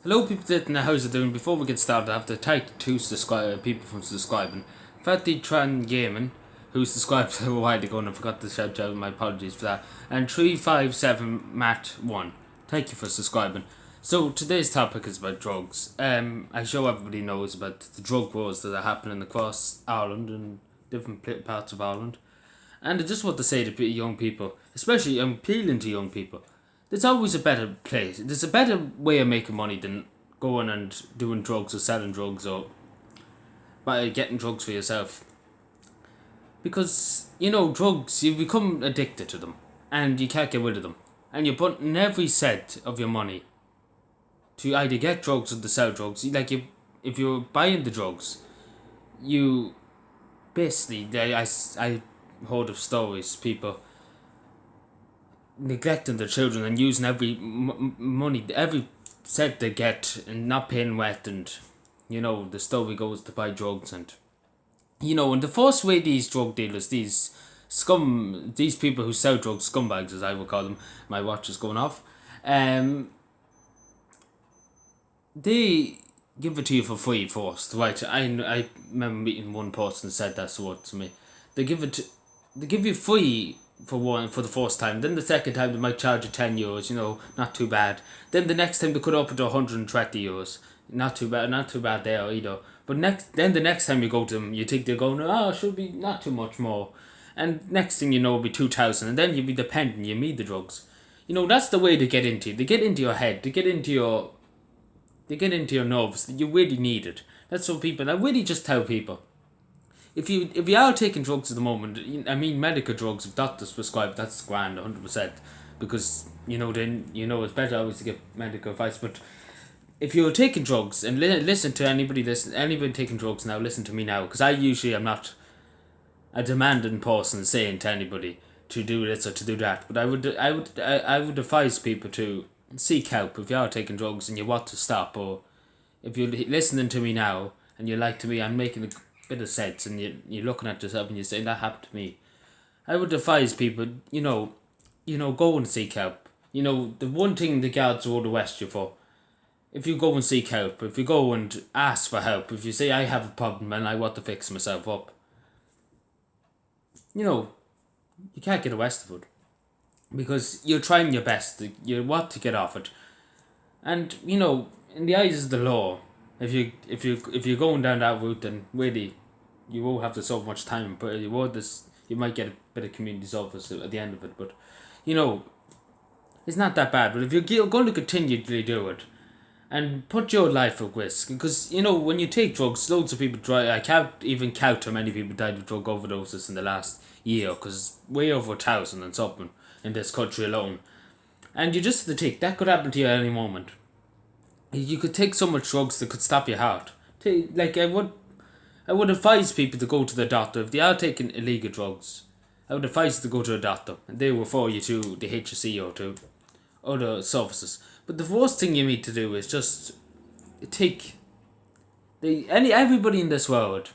Hello people sitting there, how's it doing? Before we get started, I have to thank two people from subscribing. Fatty Tran Gaming, who subscribed a while ago and I forgot to shout out, my apologies for that. And 357 Matt 1. Thank you for subscribing. So today's topic is about drugs. I'm sure everybody knows about the drug wars that are happening across Ireland and different parts of Ireland. And I just want to say to young people, especially I'm appealing to young people, there's always a better place. There's a better way of making money than going and doing drugs or selling drugs or by getting drugs for yourself. Because, drugs, you become addicted to them and you can't get rid of them. And you're putting every cent of your money to either get drugs or to sell drugs. If you're buying the drugs, you basically, I heard of stories, people neglecting their children and using every money, every cent they get and not paying rent, and the story goes to buy drugs. And and the first way these drug dealers, these people who sell drugs, scumbags as I would call them, my watch is going off, they give it to you for free first, right? I remember meeting one person who said that sort to me. They give you free for the first time. Then the second time they might charge you €10, not too bad. Then the next time they could up it to €120, not too bad there either. But then the next time you go to them, you think they're going, it should be not too much more. And next thing you know, it'll be 2,000, and then you'll be dependent. You need the drugs. That's the way they get into you. They get into your head. They get into your nerves. You really need it. That's what people. I really just tell people. If you are taking drugs at the moment, I mean medical drugs, if doctors prescribe, that's grand, 100%, because then it's better always to get medical advice. But if you're taking drugs, and listen to anybody taking drugs now, listen to me now, because I usually am not a demanding person saying to anybody to do this or to do that, but I would advise people to seek help if you are taking drugs and you want to stop, or if you're listening to me now and you're like to me, I'm making a bit of sense, and you're looking at yourself and you're saying that happened to me, I would advise people, go and seek help. The one thing the guards would arrest you for, if you go and seek help, if you go and ask for help, if you say I have a problem and I want to fix myself up, you can't get arrested for it, because you're trying your best, you want to get off it. And in the eyes of the law, if you're going down that route, then really you won't have to so much time, but you might get a bit of community service at the end of it. But it's not that bad. But if you're going to continually do it and put your life at risk, because when you take drugs, loads of people die. I can't even count how many people died of drug overdoses in the last year, because way over 1,000 and something in this country alone. And you just have to take that could happen to you at any moment. You could take so much drugs that could stop your heart. I would advise people to go to the doctor if they are taking illegal drugs. I would advise you to go to a doctor, and they will refer you to the HSE or to other services. But the worst thing you need to do is just take everybody in this world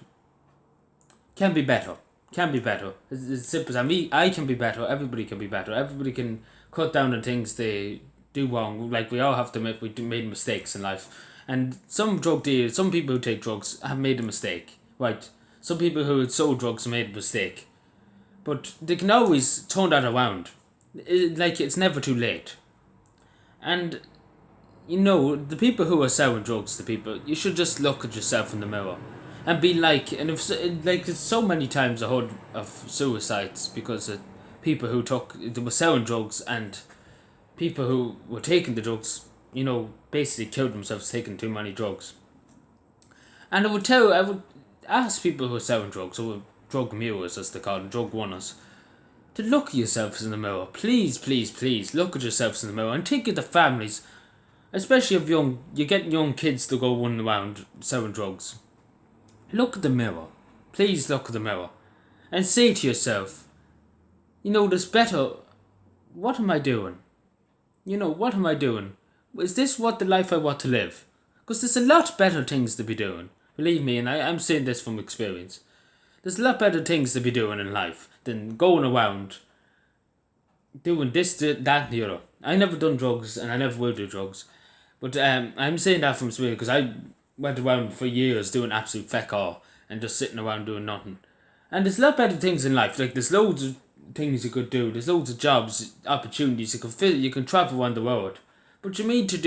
can be better. It's simple as I can be better. Everybody can be better. Everybody can cut down on things they do wrong. Like, we all have to admit we made mistakes in life. And some drug dealers, some people who take drugs have made a mistake. Right? Some people who sold drugs have made a mistake. But they can always turn that around. It's never too late. And, the people who are selling drugs to people, you should just look at yourself in the mirror. And be it's so many times I heard of suicides because of people they were selling drugs, and people who were taking the drugs, basically killed themselves taking too many drugs. And I would ask people who are selling drugs, or drug mules as they call them, drug runners, to look at yourselves in the mirror. Please, please, please, look at yourselves in the mirror and think of the families, especially if you're getting young kids to go running around selling drugs. Look at the mirror. Please look at the mirror and say to yourself, there's better. What am I doing? What am I doing? Is this what the life I want to live? Because there's a lot better things to be doing. Believe me, and I'm saying this from experience. There's a lot better things to be doing in life than going around doing this, that, and the other. I never done drugs, and I never will do drugs. But I'm saying that from Sweden because I went around for years doing absolute feck all and just sitting around doing nothing. And there's a lot better things in life. Like there's loads of things you could do. There's loads of jobs, opportunities you can fill. You can travel around the world. But you need to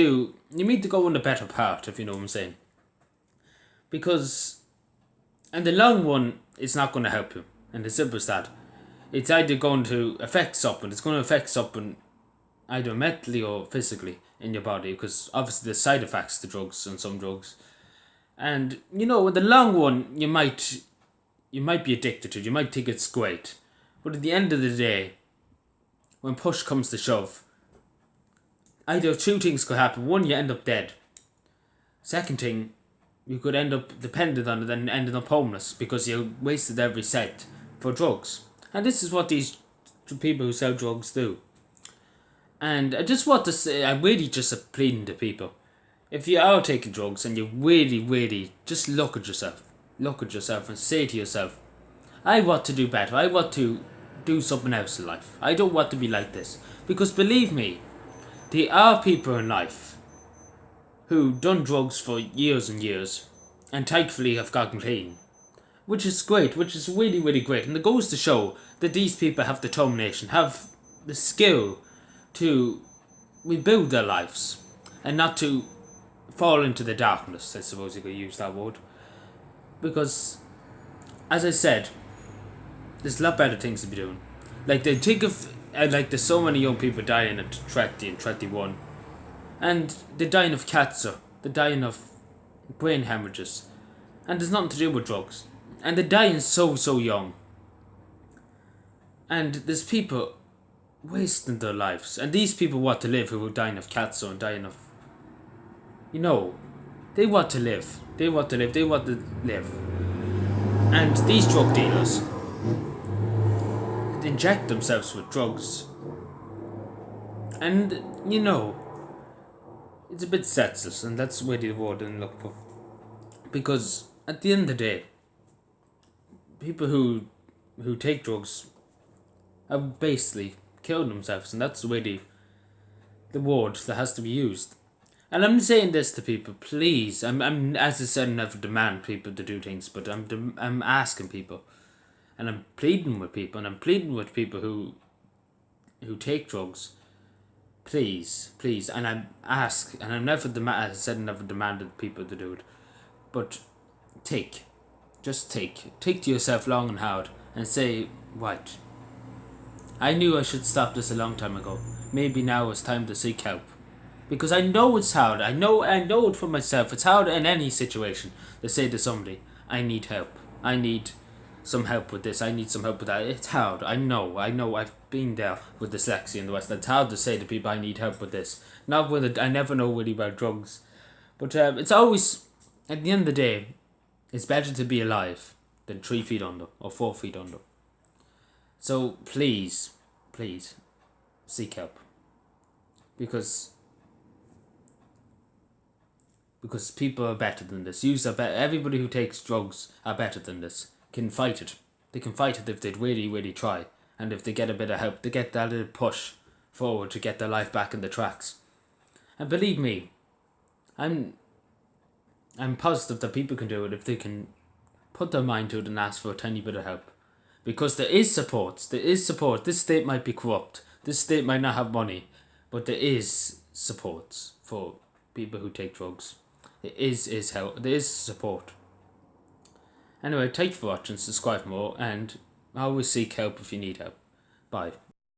go on the better part, if you know what I'm saying. Because in the long run, it's not going to help you. And the simple as that. It's either going to affect something. It's going to affect something either mentally or physically in your body. Because obviously there's side effects to drugs and some drugs. And in the long run, you might be addicted to it. You might think it's great. But at the end of the day, when push comes to shove, either two things could happen. One, you end up dead. Second thing, you could end up dependent on it and ending up homeless because you wasted every cent for drugs. And this is what these people who sell drugs do. And I just want to say, I'm really just pleading to people. If you are taking drugs and you really, really just look at yourself. Look at yourself and say to yourself, I want to do better. I want to do something else in life. I don't want to be like this. Because believe me, there are people in life who done drugs for years and years and thankfully have gotten clean. Which is great, which is really, really great. And it goes to show that these people have determination, have the skill to rebuild their lives and not to fall into the darkness, I suppose you could use that word. Because, as I said, there's a lot better things to be doing. Like, they think of, there's so many young people dying at 30 and 31. And they're dying of cancer. They're dying of brain hemorrhages. And there's nothing to do with drugs. And they're dying so, so young. And there's people wasting their lives. And these people want to live who are dying of cancer and dying of... they want to live. They want to live. They want to live. And these drug dealers inject themselves with drugs. And, it's a bit senseless, and that's really the word I look for. Because at the end of the day, people who take drugs have basically killed themselves, and that's really the word that has to be used. And I'm saying this to people, please. I'm as I said, I never demand people to do things, but I'm asking people, and I'm pleading with people, who take drugs. Please, and I'm never as I said, never demanded people to do it, but just take to yourself long and hard and say, right, I knew I should stop this a long time ago. Maybe now it's time to seek help. Because I know it's hard. I know it for myself. It's hard in any situation to say to somebody, I need help. I need some help with this. I need some help with that. It's hard. I know. I've been there with dyslexia and the rest. It's hard to say to people, I need help with this. Not with it. I never know really about drugs. But it's always, at the end of the day, it's better to be alive than 3 feet under or 4 feet under. So please, seek help. Because people are better than this. Everybody who takes drugs are better than this. Can fight it. They can fight it if they really, really try. And if they get a bit of help, they get that little push forward to get their life back in the tracks. And believe me, I'm positive that people can do it if they can put their mind to it and ask for a tiny bit of help. Because there is support. This state might be corrupt. This state might not have money. But there is support for people who take drugs. There is help. There is support. Anyway, thank you for watching, subscribe for more, and always seek help if you need help. Bye.